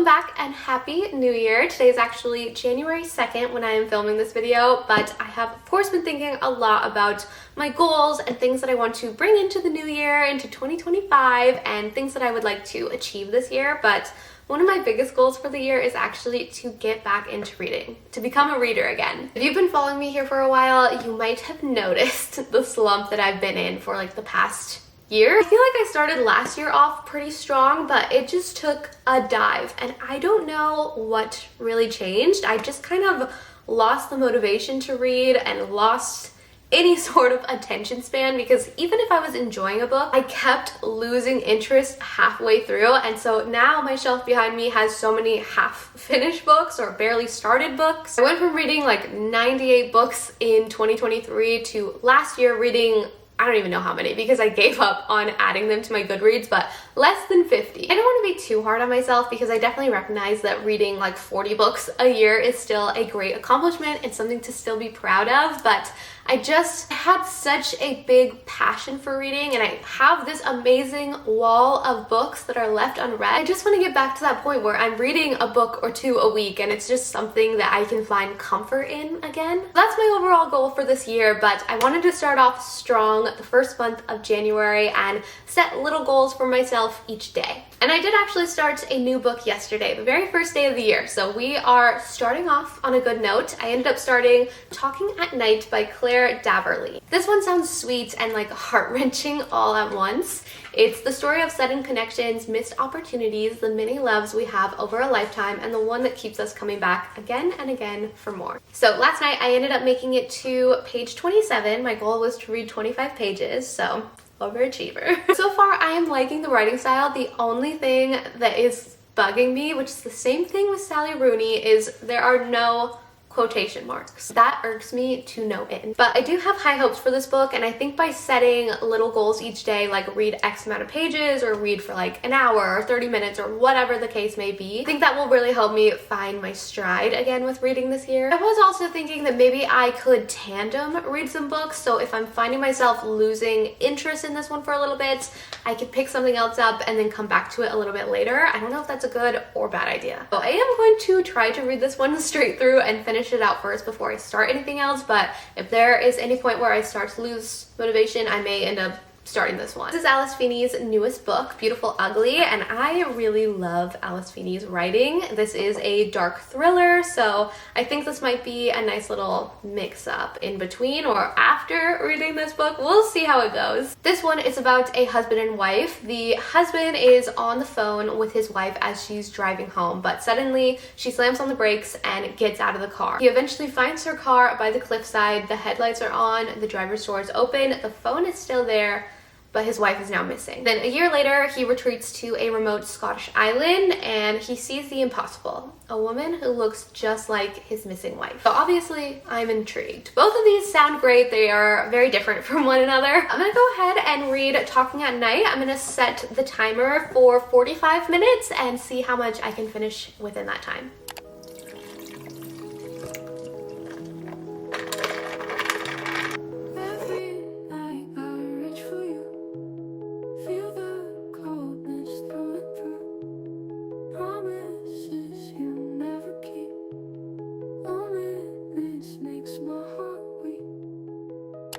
Welcome back and Happy New Year. Today is actually January 2nd when I am filming this video, but I have of course been thinking a lot about my goals and things that I want to bring into the new year, into 2025, and things that I would like to achieve this year. But one of my biggest goals for the year is actually to get back into reading, to become a reader again. If you've been following me here for a while, you might have noticed the slump that I've been in for like the past year. I feel like I started last year off pretty strong, but it just took a dive and I don't know what really changed. I just kind of lost the motivation to read and lost any sort of attention span, because even if I was enjoying a book, I kept losing interest halfway through. And so now my shelf behind me has so many half-finished books or barely started books. I went from reading like 98 books in 2023 to last year reading, I don't even know how many because I gave up on adding them to my Goodreads, but less than 50. I don't want to be too hard on myself because I definitely recognize that reading like 40 books a year is still a great accomplishment and something to still be proud of, but I just had such a big passion for reading and I have this amazing wall of books that are left unread. I just want to get back to that point where I'm reading a book or two a week and it's just something that I can find comfort in again. That's my overall goal for this year, but I wanted to start off strong the first month of January and set little goals for myself each day. And I did actually start a new book yesterday, the very first day of the year. So we are starting off on a good note. I ended up starting Talking at Night by Claire Daverly. This one sounds sweet and like heart-wrenching all at once. It's the story of sudden connections, missed opportunities, the many loves we have over a lifetime, and the one that keeps us coming back again and again for more. So last night I ended up making it to page 27. My goal was to read 25 pages, so overachiever. So far I am liking the writing style. The only thing that is bugging me, which is the same thing with Sally Rooney, is there are no quotation marks. That irks me to no end. But I do have high hopes for this book, and I think by setting little goals each day, like read X amount of pages or read for like an hour or 30 minutes or whatever the case may be, I think that will really help me find my stride again with reading this year. I was also thinking that maybe I could tandem read some books, so if I'm finding myself losing interest in this one for a little bit, I could pick something else up and then come back to it a little bit later. I don't know if that's a good or bad idea. So I am going to try to read this one straight through and finish it out first before I start anything else, but if there is any point where I start to lose motivation, I may end up starting this one. This is Alice Feeney's newest book, Beautiful Ugly, and I really love Alice Feeney's writing. This is a dark thriller, so I think this might be a nice little mix-up in between or after reading this book. We'll see how it goes. This one is about a husband and wife. The husband is on the phone with his wife as she's driving home, but suddenly she slams on the brakes and gets out of the car. He eventually finds her car by the cliffside. The headlights are on, the driver's door is open, the phone is still there, but his wife is now missing. Then a year later, he retreats to a remote Scottish island and he sees the impossible, a woman who looks just like his missing wife. So obviously, I'm intrigued. Both of these sound great. They are very different from one another. I'm gonna go ahead and read Talking at Night. I'm gonna set the timer for 45 minutes and see how much I can finish within that time.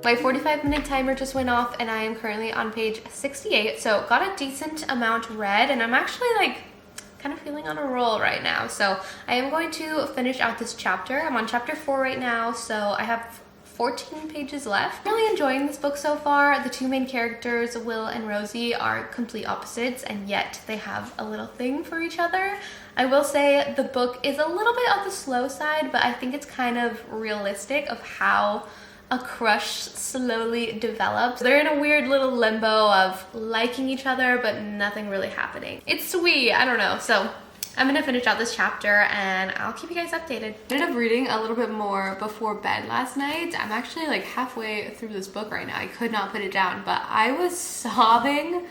My 45-minute timer just went off and I am currently on page 68, so got a decent amount read and I'm actually like kind of feeling on a roll right now. So I am going to finish out this chapter. I'm on chapter 4 right now, so I have 14 pages left. I'm really enjoying this book so far. The two main characters, Will and Rosie, are complete opposites and yet they have a little thing for each other. I will say the book is a little bit on the slow side, but I think it's kind of realistic of how a crush slowly develops. They're in a weird little limbo of liking each other, but nothing really happening. It's sweet, I don't know. So I'm gonna finish out this chapter and I'll keep you guys updated. I ended up reading a little bit more before bed last night. I'm actually like halfway through this book right now. I could not put it down, but I was sobbing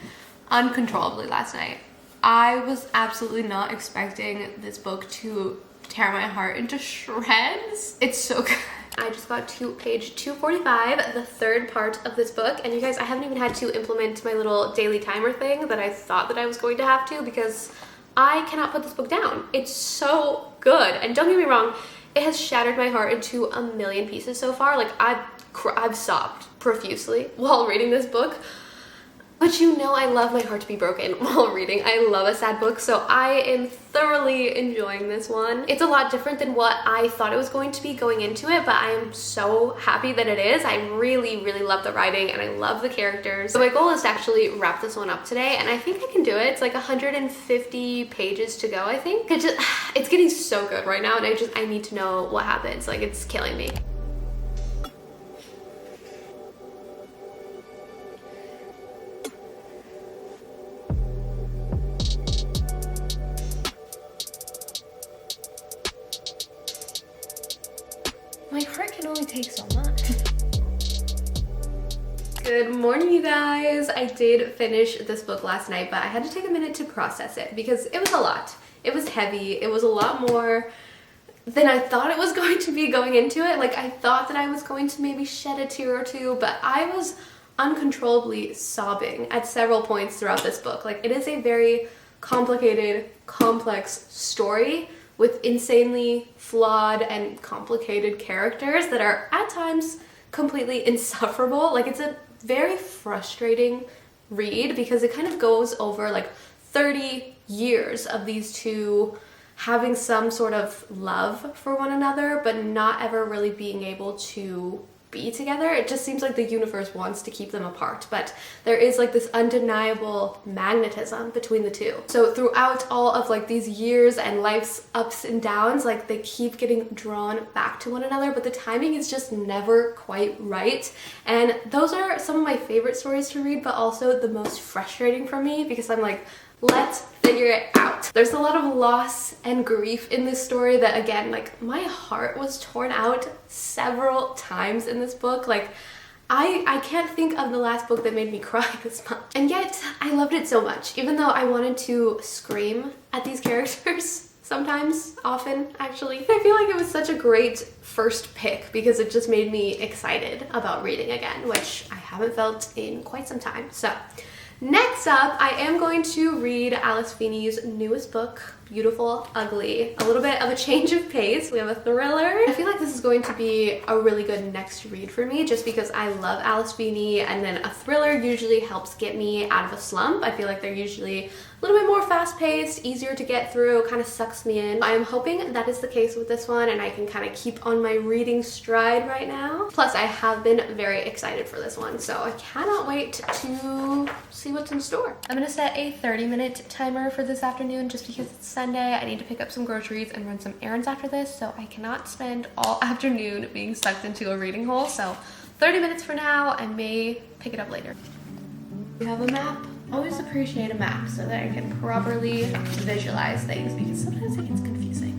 uncontrollably last night. I was absolutely not expecting this book to tear my heart into shreds. It's so good. I just got to page 245, the third part of this book, and you guys, I haven't even had to implement my little daily timer thing that I thought that I was going to have to, because I cannot put this book down. It's so good. And don't get me wrong, it has shattered my heart into a million pieces so far. Like I've sobbed profusely while reading this book. But you know I love my heart to be broken while reading. I love a sad book, so I am thoroughly enjoying this one. It's a lot different than what I thought it was going to be going into it, but I am so happy that it is. I really, really love the writing and I love the characters. So my goal is to actually wrap this one up today, and I think I can do it. It's like 150 pages to go, I think. It's getting so good right now, and I need to know what happens. Like, it's killing me. My heart can only take so much. Good morning, you guys. I did finish this book last night, but I had to take a minute to process it because it was a lot. It was heavy. It was a lot more than I thought it was going to be going into it. Like, I thought that I was going to maybe shed a tear or two, but I was uncontrollably sobbing at several points throughout this book. Like, it is a very complicated, complex story with insanely flawed and complicated characters that are at times completely insufferable. Like, it's a very frustrating read because it kind of goes over like 30 years of these two having some sort of love for one another, but not ever really being able to be together. It just seems like the universe wants to keep them apart, but there is like this undeniable magnetism between the two. So throughout all of like these years and life's ups and downs, like they keep getting drawn back to one another, but the timing is just never quite right. And those are some of my favorite stories to read, but also the most frustrating for me because I'm like, let's figure it out. There's a lot of loss and grief in this story that, again, like my heart was torn out several times in this book. Like I can't think of the last book that made me cry this much. And yet I loved it so much, even though I wanted to scream at these characters sometimes, often actually. I feel like it was such a great first pick because it just made me excited about reading again, which I haven't felt in quite some time. So next up, I am going to read Alice Feeney's newest book, Beautiful Ugly. A little bit of a change of pace. We have a thriller. I feel like this is going to be a really good next read for me just because I love Alice Feeney, and then a thriller usually helps get me out of a slump. I feel like they're usually a little bit more fast-paced, easier to get through, kind of sucks me in. I am hoping that is the case with this one and I can kind of keep on my reading stride right now. Plus, I have been very excited for this one, so I cannot wait to see what's in store. I'm gonna set a 30-minute timer for this afternoon just because it's Sunday. I need to pick up some groceries and run some errands after this, so I cannot spend all afternoon being sucked into a reading hole. So 30 minutes for now. I may pick it up later. We have a map. Always appreciate a map so that I can properly visualize things because sometimes it gets confusing.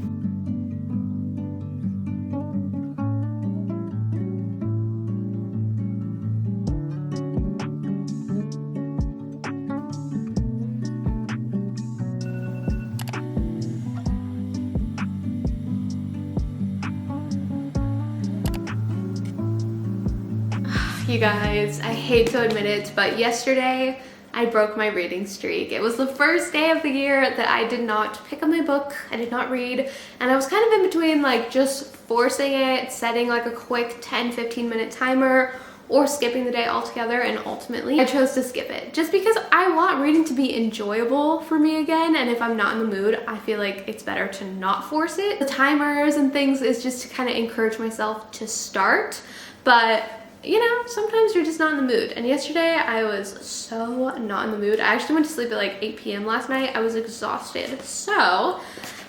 You guys, I hate to admit it, but yesterday I broke my reading streak. It was the first day of the year that I did not pick up my book, I did not read, and I was kind of in between like just forcing it, setting like a quick 10-15 minute timer, or skipping the day altogether, and ultimately I chose to skip it just because I want reading to be enjoyable for me again, and if I'm not in the mood, I feel like it's better to not force it. The timers and things is just to kind of encourage myself to start, but you know, sometimes you're just not in the mood. And yesterday I was so not in the mood. I actually went to sleep at like 8 p.m. last night. I was exhausted. So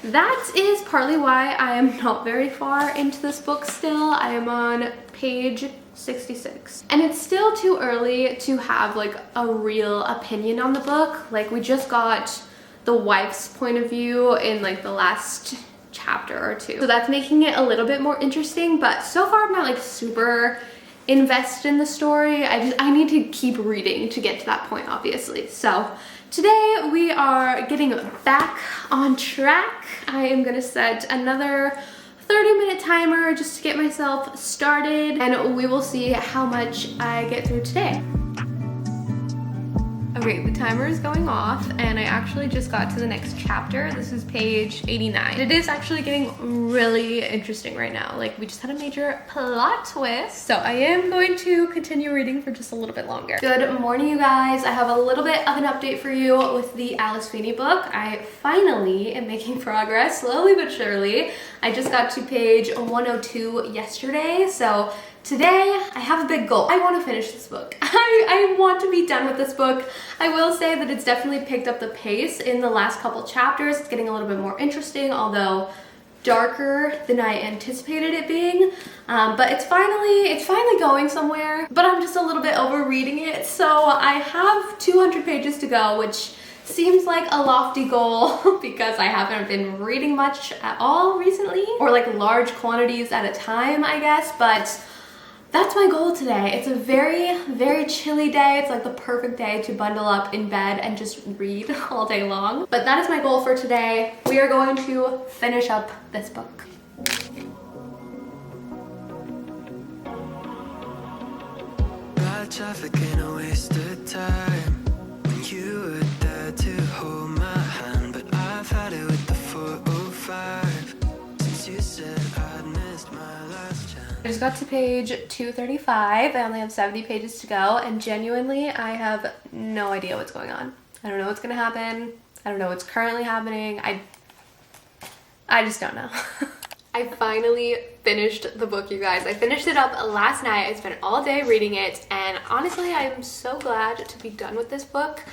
that is partly why I am not very far into this book still. I am on page 66. And it's still too early to have like a real opinion on the book. Like, we just got the wife's point of view in like the last chapter or two. So that's making it a little bit more interesting, but so far I'm not like super invest in the story. I need to keep reading to get to that point, obviously. So today we are getting back on track. I am gonna set another 30-minute timer just to get myself started, and we will see how much I get through today. Great, the timer is going off and I actually just got to the next chapter. This is page 89. It is actually getting really interesting right now. Like, we just had a major plot twist. So I am going to continue reading for just a little bit longer. Good morning, you guys. I have a little bit of an update for you with the Alice Feeney book. I finally am making progress, slowly but surely. I just got to page 102 yesterday, so today I have a big goal. I want to finish this book. I want to be done with this book. I will say that it's definitely picked up the pace in the last couple chapters. It's getting a little bit more interesting, although darker than I anticipated it being. But it's finally going somewhere, but I'm just a little bit over reading it. So I have 200 pages to go, which seems like a lofty goal because I haven't been reading much at all recently, or like large quantities at a time, I guess, but that's my goal today. It's a very, very chilly day. It's like the perfect day to bundle up in bed and just read all day long. But that is my goal for today. We are going to finish up this book. Bad traffic ain't a waste of time. When you were there to hold my hand, but I've had it with the 405 since you said I'd missed my last chance. I just got to page 235. I only have 70 pages to go, and genuinely, I have no idea what's going on. I don't know what's gonna happen. I don't know what's currently happening. I just don't know. I finally finished the book, you guys. I finished it up last night. I spent all day reading it, and honestly, I'm so glad to be done with this book.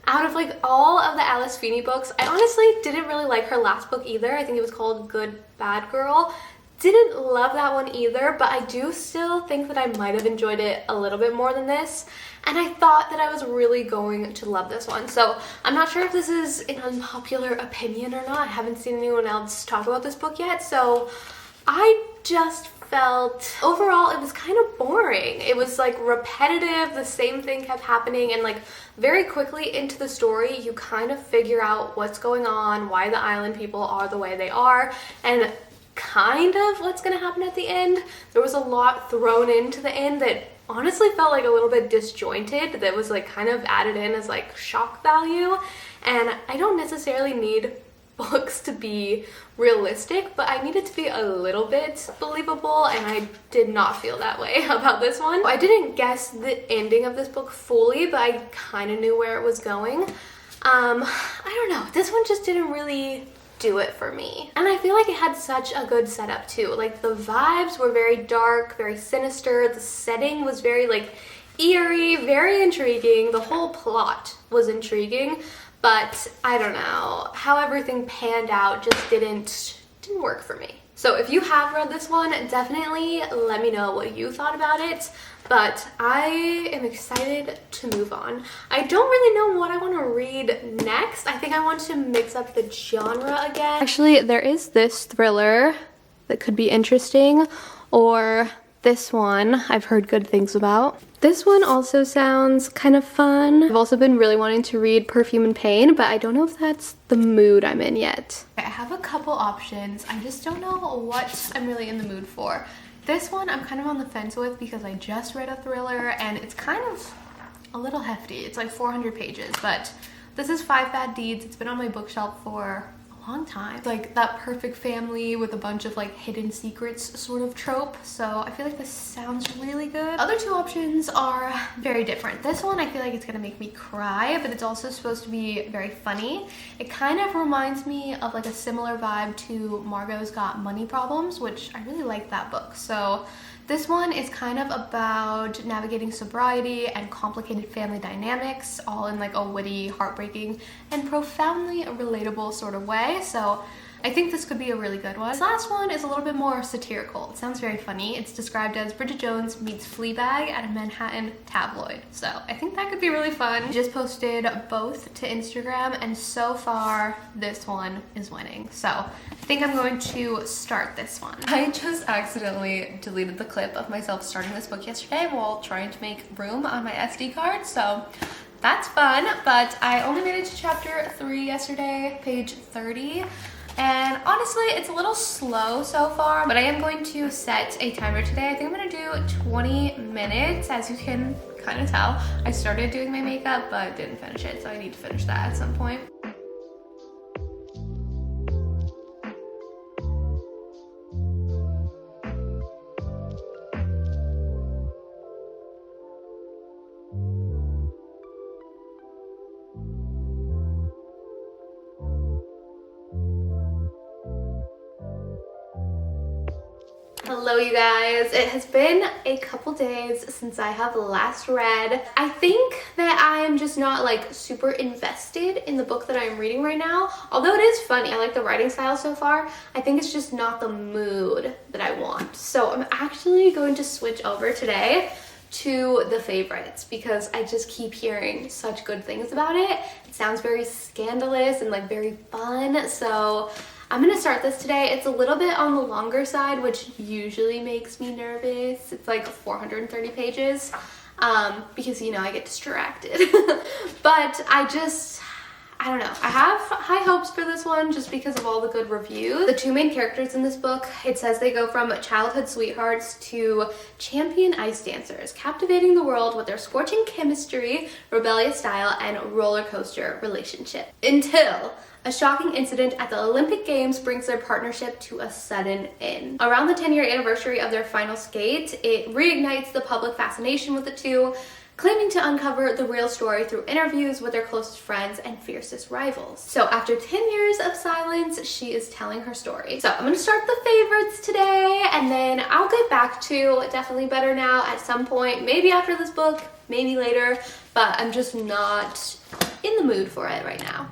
Out of like all of the Alice Feeney books, I honestly didn't really like her last book either. I think it was called Good Bad Girl. Didn't love that one either, but I do still think that I might have enjoyed it a little bit more than this, and I thought that I was really going to love this one. So I'm not sure if this is an unpopular opinion or not. I haven't seen anyone else talk about this book yet, so I just felt overall it was kind of boring. It was like repetitive, the same thing kept happening, and like very quickly into the story you kind of figure out what's going on, why the island people are the way they are, and kind of what's gonna happen at the end. There was a lot thrown into the end that honestly felt like a little bit disjointed, that was like kind of added in as like shock value, and I don't necessarily need books to be realistic, but I need it to be a little bit believable, and I did not feel that way about this one. I didn't guess the ending of this book fully, but I kind of knew where it was going. I don't know, this one just didn't really do it for me. And I feel like it had such a good setup too. Like the vibes were very dark, very sinister. The setting was very like eerie, very intriguing. The whole plot was intriguing, but I don't know, how everything panned out just didn't work for me. So if you have read this one, definitely let me know what you thought about it. But I am excited to move on. I don't really know what I want to read next. I think I want to mix up the genre again. Actually, there is this thriller that could be interesting, or this one I've heard good things about. This one also sounds kind of fun. I've also been really wanting to read Perfume and Pain, but I don't know if that's the mood I'm in yet. I have a couple options. I just don't know what I'm really in the mood for. This one I'm kind of on the fence with because I just read a thriller and it's kind of a little hefty. It's like 400 pages, but this is Five Bad Deeds. It's been on my bookshelf for a long time. It's like that perfect family with a bunch of like hidden secrets sort of trope. So I feel like this sounds really good. Other two options are very different. This one I feel like it's gonna make me cry, but it's also supposed to be very funny. It kind of reminds me of like a similar vibe to Margot's Got Money Problems, which I really like that book. So this one is kind of about navigating sobriety and complicated family dynamics, all in like a witty, heartbreaking, and profoundly relatable sort of way. So I think this could be a really good one. This last one is a little bit more satirical. It sounds very funny. It's described as Bridget Jones meets Fleabag at a Manhattan tabloid. So I think that could be really fun. I just posted both to Instagram, and so far this one is winning. So I think I'm going to start this one. I just accidentally deleted the clip of myself starting this book yesterday while trying to make room on my SD card. So that's fun, but I only made it to chapter 3 yesterday, page 30. And honestly, it's a little slow so far, but I am going to set a timer today. I think I'm gonna do 20 minutes, as you can kind of tell. I started doing my makeup, but didn't finish it, so I need to finish that at some point. Hello you guys, it has been a couple days since I have last read. I think that I am just not like super invested in the book that I'm reading right now. Although it is funny, I like the writing style so far. I think it's just not the mood that I want. So I'm actually going to switch over today to the favorites because I just keep hearing such good things about it. It sounds very scandalous and like very fun. So I'm gonna start this today. It's a little bit on the longer side, which usually makes me nervous. It's like 430 pages because, you know, I get distracted. But I don't know. I have high hopes for this one just because of all the good reviews. The two main characters in this book, it says they go from childhood sweethearts to champion ice dancers, captivating the world with their scorching chemistry, rebellious style, and roller coaster relationship. Until a shocking incident at the Olympic Games brings their partnership to a sudden end. Around the 10-year anniversary of their final skate, it reignites the public fascination with the two, claiming to uncover the real story through interviews with their closest friends and fiercest rivals. So after 10 years of silence, she is telling her story. So I'm gonna start the favorites today, and then I'll get back to Definitely Better Now at some point, maybe after this book, maybe later, but I'm just not in the mood for it right now.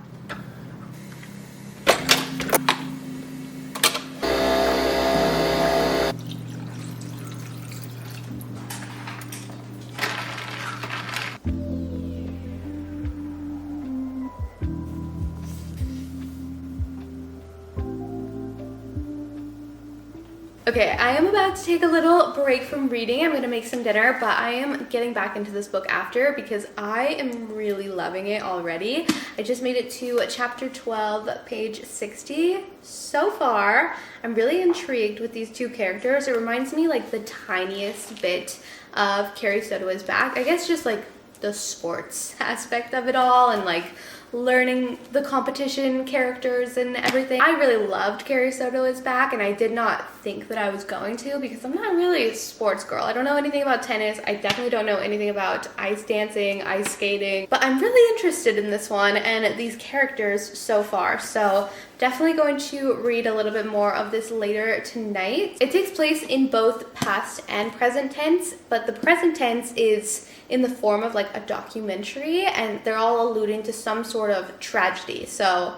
Okay, I am about to take a little break from reading. I'm gonna make some dinner, but I am getting back into this book after because I am really loving it already. I just made it to chapter 12, page 60. So far, I'm really intrigued with these two characters. It reminds me like the tiniest bit of Carrie Soto Is Back. I guess just like the sports aspect of it all and like learning the competition characters and everything. I really loved Carrie Soto Is Back, and I did not think that I was going to because I'm not really a sports girl. I don't know anything about tennis. I definitely don't know anything about ice dancing, ice skating, but I'm really interested in this one and these characters so far. So definitely going to read a little bit more of this later tonight. It takes place in both past and present tense, but the present tense is in the form of like a documentary, and they're all alluding to some sort of tragedy. So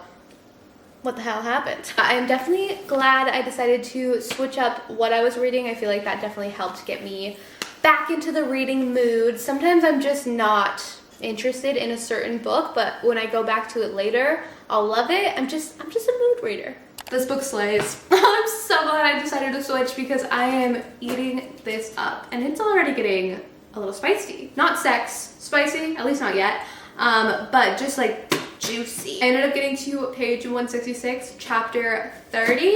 what the hell happened? I am definitely glad I decided to switch up what I was reading. I feel like that definitely helped get me back into the reading mood. Sometimes I'm just not interested in a certain book, but when I go back to it later, I'll love it. I'm just a mood reader. This book slays. I'm so glad I decided to switch because I am eating this up, and it's already getting a little spicy. Not sex spicy, at least not yet, but just like juicy. I ended up getting to page 166, chapter 30,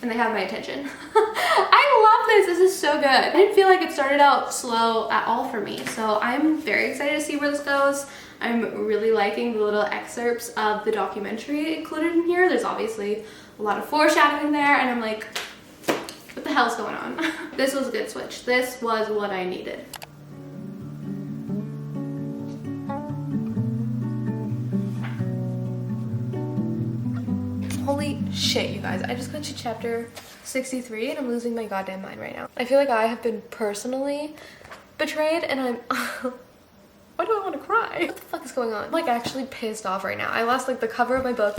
and they have my attention. I love this. This is so good. I didn't feel like it started out slow at all for me, so I'm very excited to see where this goes. I'm really liking the little excerpts of the documentary included in here. There's obviously a lot of foreshadowing there, and I'm like, what the hell's going on? This was a good switch. This was what I needed. Holy shit, you guys. I just got to chapter 63 and I'm losing my goddamn mind right now. I feel like I have been personally betrayed, and I'm... Why do I want to cry? What the fuck is going on? I'm like actually pissed off right now. I lost like the cover of my book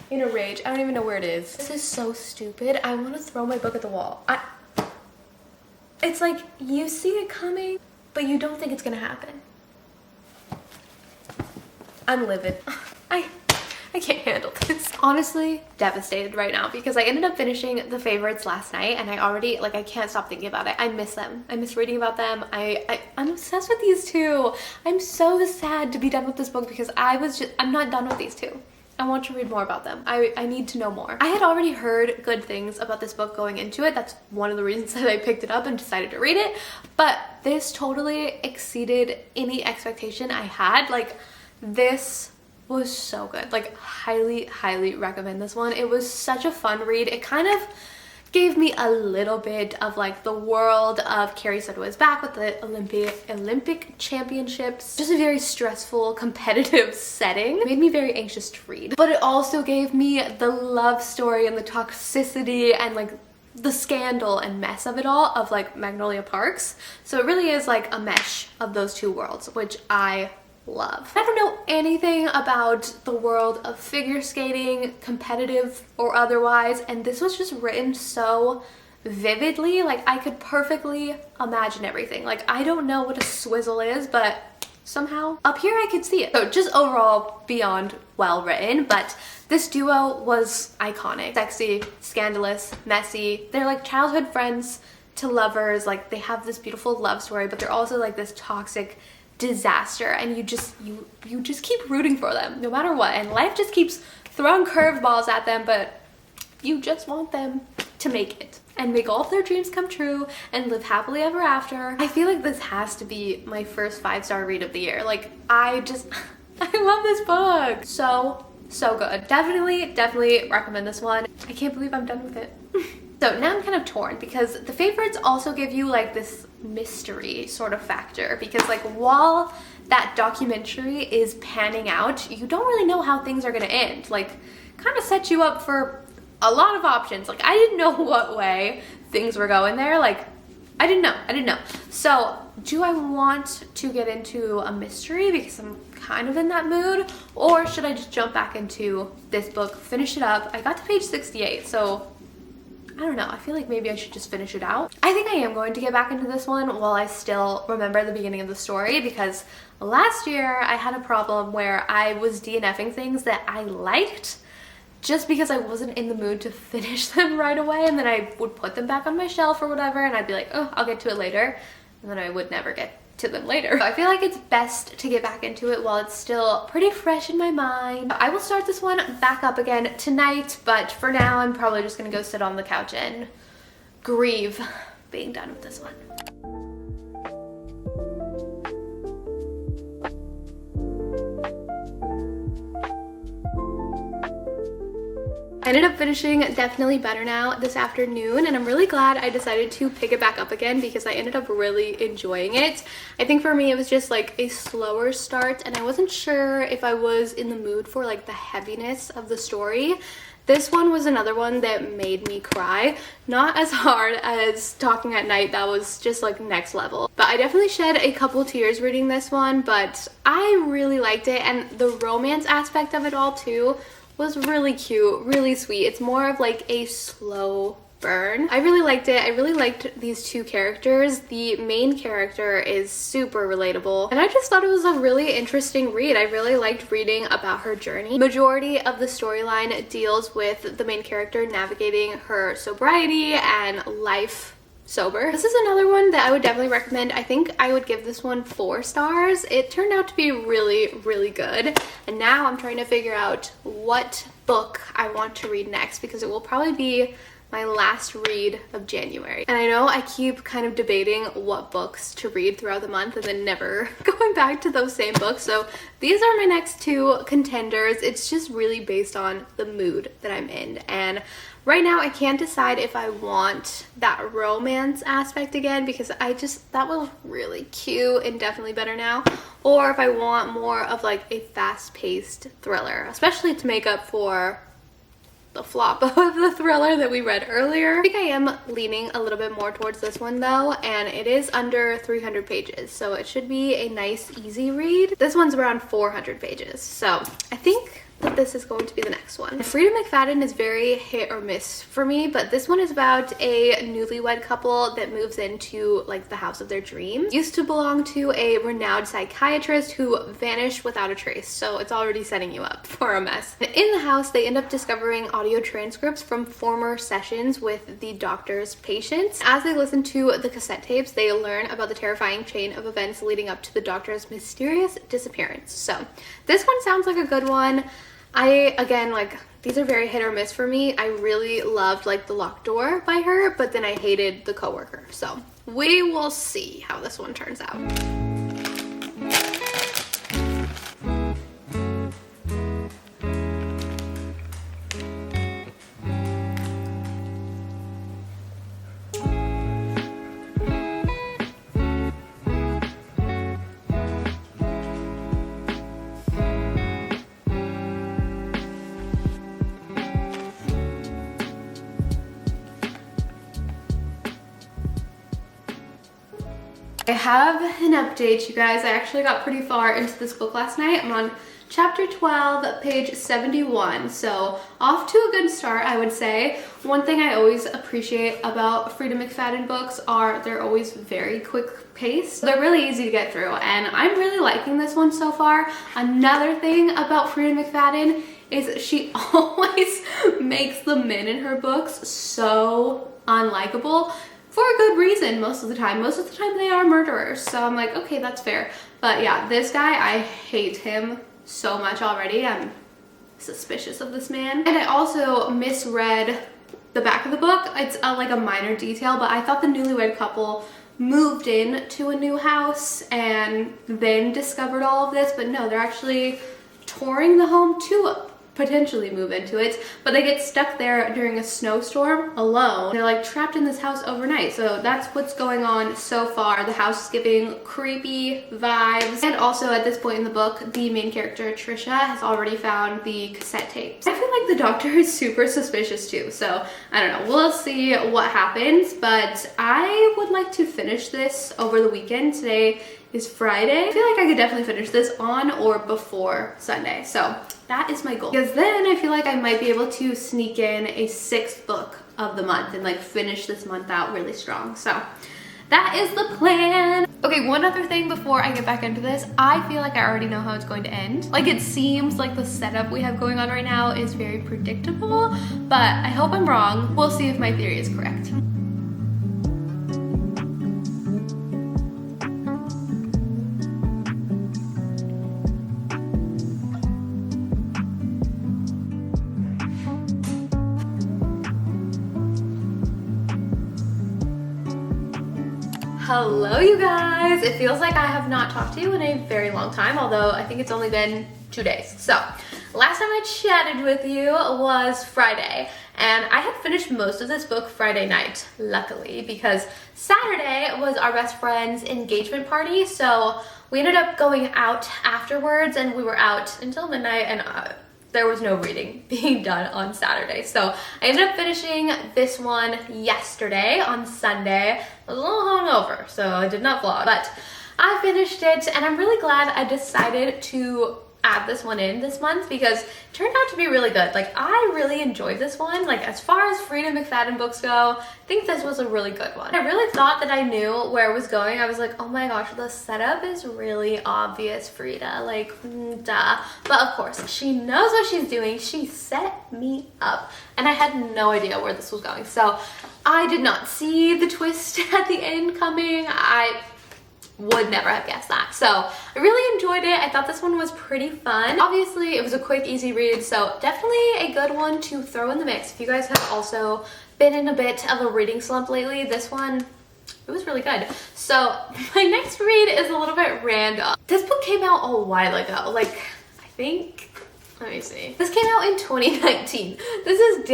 in a rage. I don't even know where it is. This is so stupid. I want to throw my book at the wall. It's like you see it coming, but you don't think it's gonna happen. I'm livid. I can't handle this. Honestly, devastated right now because I ended up finishing the favorites last night, and I already, like, I can't stop thinking about it. I miss them. I miss reading about them. I'm obsessed with these two. I'm so sad to be done with this book because I'm not done with these two. I want to read more about them. I need to know more. I had already heard good things about this book going into it. That's one of the reasons that I picked it up and decided to read it. But this totally exceeded any expectation I had. Like, this was so good. Like, highly recommend this one. It was such a fun read. It kind of gave me a little bit of like the world of Carrie Soto is back with the Olympic championships. Just a very stressful, competitive setting. It made me very anxious to read. But it also gave me the love story and the toxicity and like the scandal and mess of it all of like Magnolia Parks. So it really is like a mesh of those two worlds, which I love. I don't know anything about the world of figure skating, competitive or otherwise, and this was just written so vividly. Like, I could perfectly imagine everything. Like, I don't know what a swizzle is, but somehow up here I could see it. So just overall beyond well written, but this duo was iconic. Sexy, scandalous, messy. They're like childhood friends to lovers. Like, they have this beautiful love story, but they're also like this toxic disaster, and you just keep rooting for them no matter what, and life just keeps throwing curveballs at them, but you just want them to make it and make all of their dreams come true and live happily ever after. I feel like this has to be my first 5-star read of the year. Like, I love this book. So good. Definitely recommend this one. I can't believe I'm done with it. So now I'm kind of torn because the favorites also give you like this mystery sort of factor, because like while that documentary is panning out, you don't really know how things are going to end. Like, kind of sets you up for a lot of options. Like, I didn't know what way things were going there. Like, I didn't know. So do I want to get into a mystery because I'm kind of in that mood, or should I just jump back into this book, finish it up? I got to page 68, so I don't know. I feel like maybe I should just finish it out. I think I am going to get back into this one while I still remember the beginning of the story, because last year I had a problem where I was DNFing things that I liked just because I wasn't in the mood to finish them right away, and then I would put them back on my shelf or whatever, and I'd be like, oh, I'll get to it later, and then I would never get to them later. So I feel like it's best to get back into it while it's still pretty fresh in my mind. I will start this one back up again tonight, but for now I'm probably just gonna go sit on the couch and grieve being done with this one. I ended up finishing Definitely Better Now this afternoon, and I'm really glad I decided to pick it back up again because I ended up really enjoying it. I think for me it was just like a slower start, and I wasn't sure if I was in the mood for like the heaviness of the story. This one was another one that made me cry. Not as hard as Talking at Night, that was just like next level. But I definitely shed a couple tears reading this one, but I really liked it, and the romance aspect of it all too was really cute, really sweet. It's more of like a slow burn. I really liked it. I really liked these two characters. The main character is super relatable, and I just thought it was a really interesting read. I really liked reading about her journey. Majority of the storyline deals with the main character navigating her sobriety and life sober. This is another one that I would definitely recommend. I think I would give this one 4 stars. It turned out to be really good, and now I'm trying to figure out what book I want to read next, because it will probably be my last read of January. And I know I keep kind of debating what books to read throughout the month and then never going back to those same books. So these are my next 2 contenders. It's just really based on the mood that I'm in. And right now I can't decide if I want that romance aspect again, because that was really cute and Definitely Better Now, or if I want more of like a fast-paced thriller, especially to make up for the flop of the thriller that we read earlier. I think I am leaning a little bit more towards this one though, and it is under 300 pages, so it should be a nice easy read. This one's around 400 pages, so I think that this is going to be the next one. Freida McFadden is very hit or miss for me, but this one is about a newlywed couple that moves into like the house of their dreams. Used to belong to a renowned psychiatrist who vanished without a trace, so it's already setting you up for a mess. In the house, they end up discovering audio transcripts from former sessions with the doctor's patients. As they listen to the cassette tapes, they learn about the terrifying chain of events leading up to the doctor's mysterious disappearance. So this one sounds like a good one. Again, like, these are very hit or miss for me. I really loved like The Locked Door by her, but then I hated The Coworker. So we will see how this one turns out. I have an update, you guys. I actually got pretty far into this book last night. I'm on chapter 12, page 71. So off to a good start, I would say. One thing I always appreciate about Frida McFadden books are they're always very quick paced. They're really easy to get through, and I'm really liking this one so far. Another thing about Frida McFadden is she always makes the men in her books so unlikable. For a good reason most of the time. Most of the time they are murderers. So I'm like, okay, that's fair. But yeah, this guy, I hate him so much already. I'm suspicious of this man. And I also misread the back of the book. It's like a minor detail, but I thought the newlywed couple moved in to a new house and then discovered all of this. But no, they're actually touring the home to potentially move into it, but they get stuck there during a snowstorm alone. They're like trapped in this house overnight. So that's what's going on so far. The house is giving creepy vibes. And also at this point in the book, the main character, Trisha, has already found the cassette tapes. I feel like the doctor is super suspicious too. So I don't know, we'll see what happens, but I would like to finish this over the weekend. Today is Friday. I feel like I could definitely finish this on or before Sunday. So that is my goal. Because then I feel like I might be able to sneak in a 6th book of the month and like finish this month out really strong. So that is the plan. Okay, one other thing before I get back into this. I feel like I already know how it's going to end. Like, it seems like the setup we have going on right now is very predictable, but I hope I'm wrong. We'll see if my theory is correct. Hello, you guys. It feels like I have not talked to you in a very long time, although I think it's only been 2 days. So last time I chatted with you was Friday, and I had finished most of this book Friday night, luckily, because Saturday was our best friend's engagement party. So we ended up going out afterwards, and we were out until midnight, and there was no reading being done on Saturday. So I ended up finishing this one yesterday on Sunday. I was a little hungover, so I did not vlog, but I finished it, and I'm really glad I decided to add this one in this month because it turned out to be really good. Like, I really enjoyed this one. Like, as far as Frida McFadden books go, I think this was a really good one. I really thought that I knew where it was going. I was like, oh my gosh, the setup is really obvious, Frida. Like, duh. But of course, she knows what she's doing. She set me up, and I had no idea where this was going. So I did not see the twist at the end coming. I would never have guessed that. So I really enjoyed it. I thought this one was pretty fun. Obviously, it was a quick, easy read, so definitely a good one to throw in the mix. If you guys have also been in a bit of a reading slump lately, this one, it was really good. So my next read is a little bit random. This book came out a while ago. Like, I think, let me see. This came out in 2019. This is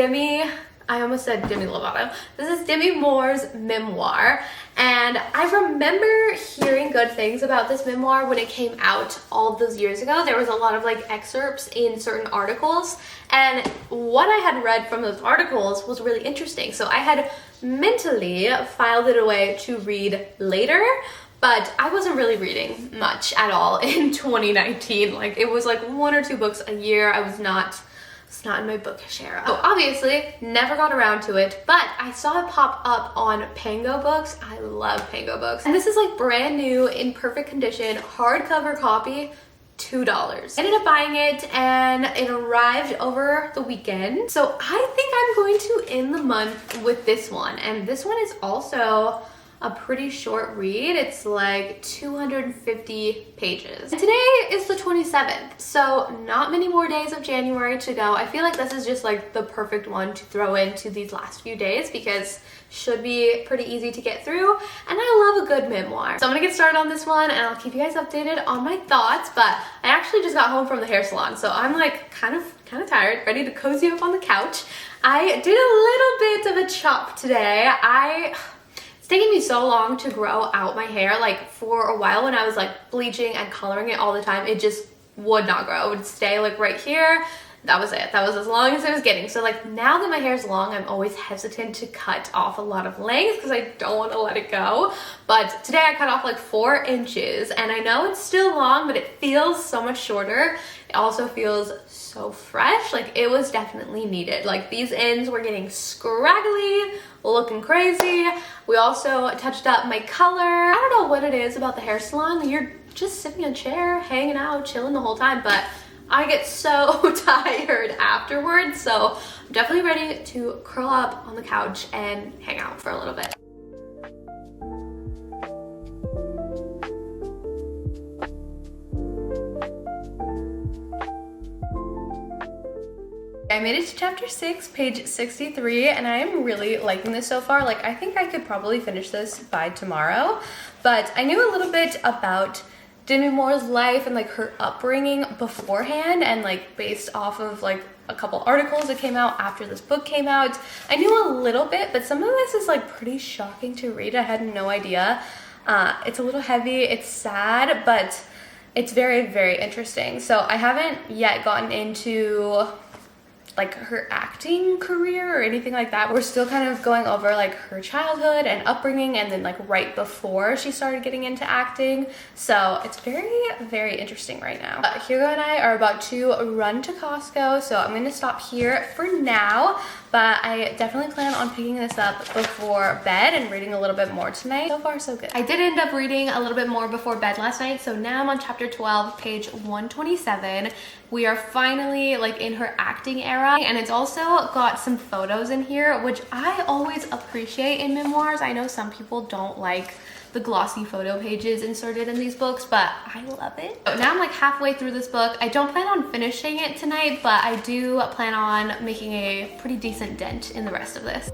I almost said Demi Lovato. This is Demi Moore's memoir, and I remember hearing good things about this memoir when it came out all those years ago. There was a lot of like excerpts in certain articles, and what I had read from those articles was really interesting. So I had mentally filed it away to read later, but I wasn't really reading much at all in 2019. Like, it was like 1 or 2 books a year. It's not in my bookish era. So obviously, never got around to it, but I saw it pop up on Pango Books. I love Pango Books. And this is like brand new, in perfect condition, hardcover copy, $2. Ended up buying it, and it arrived over the weekend. So I think I'm going to end the month with this one. And this one is also a pretty short read. It's like 250 pages. And today is the 27th, so not many more days of January to go. I feel like this is just like the perfect one to throw into these last few days because should be pretty easy to get through, and I love a good memoir. So I'm gonna get started on this one and I'll keep you guys updated on my thoughts, but I actually just got home from the hair salon, so I'm like kind of tired, ready to cozy up on the couch. I did a little bit of a chop today. It's taking me so long to grow out my hair. Like for a while when I was like bleaching and coloring it all the time, it just would not grow. It would stay like right here. That was it. That was as long as it was getting. So like now that my hair is long, I'm always hesitant to cut off a lot of length because I don't want to let it go. But today I cut off like 4 inches, and I know it's still long, but it feels so much shorter. It also feels so fresh. Like it was definitely needed. Like these ends were getting scraggly, looking crazy. We also touched up my color. I don't know what it is about the hair salon. You're just sitting in a chair, hanging out, chilling the whole time, but I get so tired afterwards, so I'm definitely ready to curl up on the couch and hang out for a little bit. I made it to chapter 6, page 63, and I am really liking this so far. Like, I think I could probably finish this by tomorrow, but I knew a little bit about Demi Moore's life and like her upbringing beforehand, and like based off of like a couple articles that came out after this book came out. I knew a little bit, but some of this is like pretty shocking to read. I had no idea. It's a little heavy, it's sad, but it's very, very interesting. So I haven't yet gotten into like her acting career or anything like that. We're still kind of going over like her childhood and upbringing, and then like right before she started getting into acting. So it's very, very interesting right now. Hugo and I are about to run to Costco, so I'm going to stop here for now, but I definitely plan on picking this up before bed and reading a little bit more tonight. So far, so good. I did end up reading a little bit more before bed last night, so now I'm on chapter 12, page 127. We are finally like in her acting era, and it's also got some photos in here, which I always appreciate in memoirs. I know some people don't like the glossy photo pages inserted in these books, but I love it. So now I'm like halfway through this book. I don't plan on finishing it tonight, but I do plan on making a pretty decent dent in the rest of this.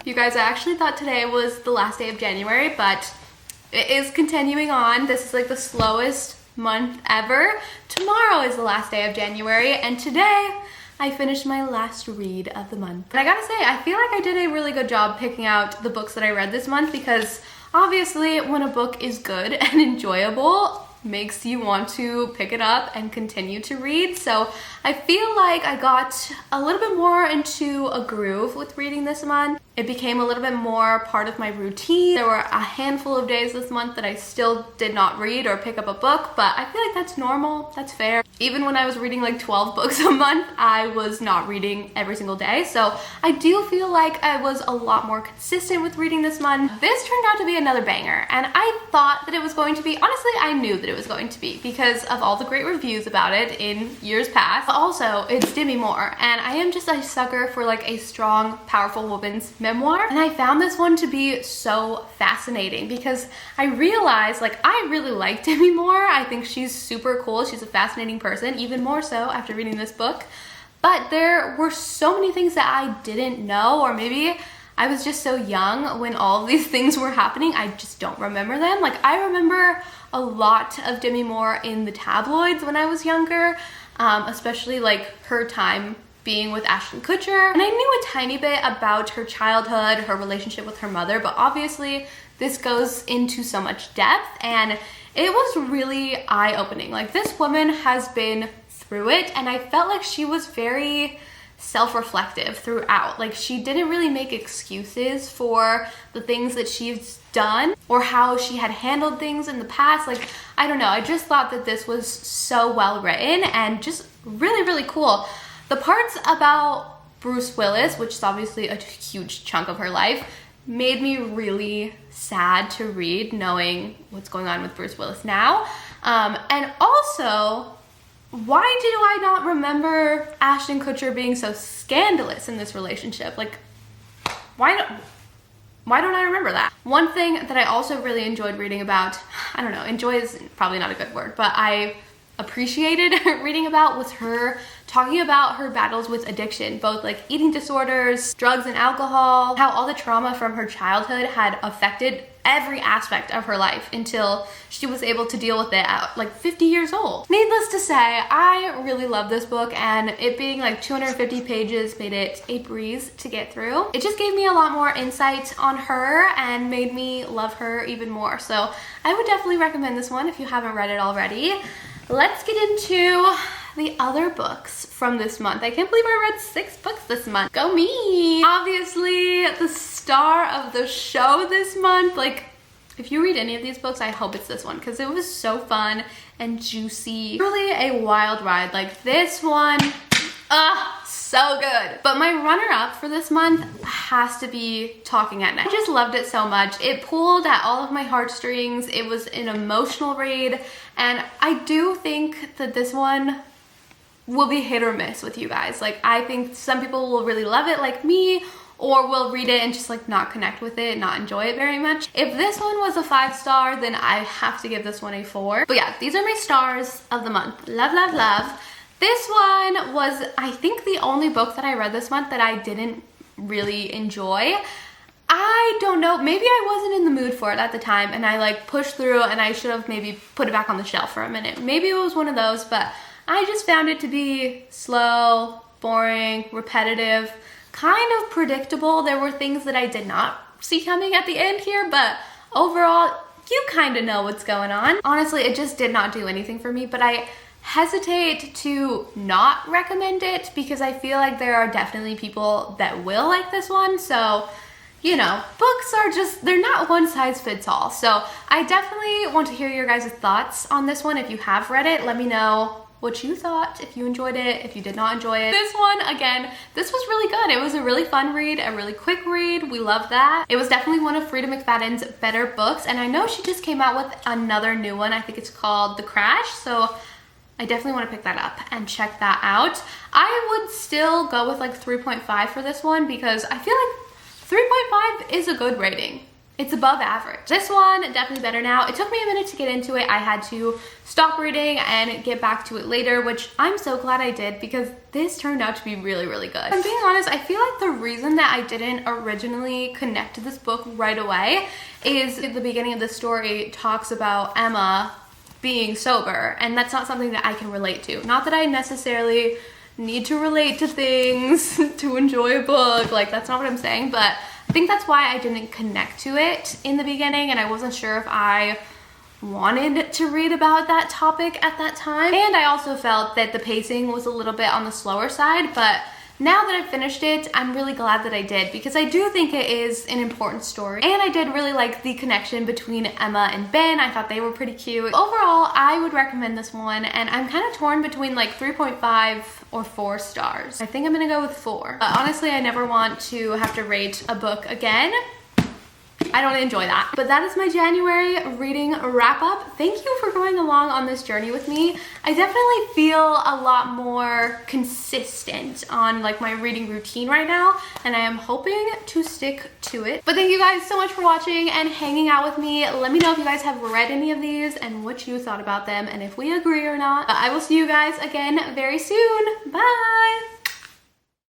You guys, I actually thought today was the last day of January, but it is continuing on. This is like the slowest month ever. Tomorrow is the last day of January, and today I finished my last read of the month. And I gotta say, I feel like I did a really good job picking out the books that I read this month, because obviously when a book is good and enjoyable, makes you want to pick it up and continue to read. So I feel like I got a little bit more into a groove with reading this month. It became a little bit more part of my routine. There were a handful of days this month that I still did not read or pick up a book, but I feel like that's normal, that's fair. Even when I was reading like 12 books a month, I was not reading every single day. So I do feel like I was a lot more consistent with reading this month. This turned out to be another banger, and I thought that it was going to be. Honestly, I knew that it was going to be because of all the great reviews about it in years past. But also, it's Demi Moore, and I am just a sucker for like a strong, powerful woman's memoir. And I found this one to be so fascinating because I realized like I really like Demi Moore. I think she's super cool. She's a fascinating person, even more so after reading this book. But there were so many things that I didn't know, or maybe I was just so young when all of these things were happening, I just don't remember them. Like, I remember a lot of Demi Moore in the tabloids when I was younger, especially like her time being with Ashton Kutcher. And I knew a tiny bit about her childhood, her relationship with her mother, but obviously this goes into so much depth, and it was really eye-opening. Like, this woman has been through it, and I felt like she was very self-reflective throughout. Like, she didn't really make excuses for the things that she's done or how she had handled things in the past. Like, I don't know, I just thought that this was so well written and just really, really cool. The parts about Bruce Willis, which is obviously a huge chunk of her life, made me really sad to read, knowing what's going on with Bruce Willis now. And also, why do I not remember Ashton Kutcher being so scandalous in this relationship? Like, why don't I remember that? One thing that I also really enjoyed reading about, I don't know, enjoy is probably not a good word, but I appreciated reading about was her talking about her battles with addiction, both like eating disorders, drugs and alcohol, how all the trauma from her childhood had affected every aspect of her life until she was able to deal with it at like 50 years old. Needless to say, I really love this book, and it being like 250 pages made it a breeze to get through. It just gave me a lot more insight on her and made me love her even more. So I would definitely recommend this one if you haven't read it already. Let's get into the other books from this month. I can't believe I read 6 books this month. Go me! Obviously, the star of the show this month. Like, if you read any of these books, I hope it's this one because it was so fun and juicy. Really a wild ride. Like, this one, so good. But my runner-up for this month has to be Talking at Night. I just loved it so much. It pulled at all of my heartstrings. It was an emotional read, and I do think that this one will be hit or miss with you guys. Like, I think some people will really love it like me, or will read it and just like not connect with it, not enjoy it very much. If this one was a 5-star, then I have to give this one a 4. But yeah, these are my stars of the month. Love, love, love. This one was, I think, the only book that I read this month that I didn't really enjoy. I don't know, maybe I wasn't in the mood for it at the time and I like pushed through, and I should have maybe put it back on the shelf for a minute. Maybe it was one of those, but I just found it to be slow, boring, repetitive, kind of predictable. There were things that I did not see coming at the end here, but overall, you kind of know what's going on. Honestly, it just did not do anything for me, but I hesitate to not recommend it because I feel like there are definitely people that will like this one. So, you know, books are just, they're not one size fits all. So I definitely want to hear your guys' thoughts on this one. If you have read it, let me know what you thought, if you enjoyed it, if you did not enjoy it. This one, again, this was really good. It was a really fun read, a really quick read. We love that. It was definitely one of Frida McFadden's better books, and I know she just came out with another new one. I think it's called The Crash, so I definitely want to pick that up and check that out. I would still go with like 3.5 for this one because I feel like 3.5 is a good rating. It's above average. This one, definitely better now. It took me a minute to get into it. I had to stop reading and get back to it later, which I'm so glad I did because this turned out to be really, really good. If I'm being honest, I feel like the reason that I didn't originally connect to this book right away is at the beginning of the story talks about Emma being sober, and that's not something that I can relate to. Not that I necessarily need to relate to things to enjoy a book, like that's not what I'm saying, but I think that's why I didn't connect to it in the beginning, and I wasn't sure if I wanted to read about that topic at that time. And I also felt that the pacing was a little bit on the slower side, but now that I've finished it, I'm really glad that I did because I do think it is an important story. And I did really like the connection between Emma and Ben. I thought they were pretty cute. Overall, I would recommend this one, and I'm kind of torn between like 3.5 or 4 stars. I think I'm gonna go with 4. Honestly, I never want to have to rate a book again. I don't enjoy that. But that is my January reading wrap up. Thank you for going along on this journey with me. I definitely feel a lot more consistent on like my reading routine right now, and I am hoping to stick to it. But thank you guys so much for watching and hanging out with me. Let me know if you guys have read any of these and what you thought about them and if we agree or not. I will see you guys again very soon. Bye!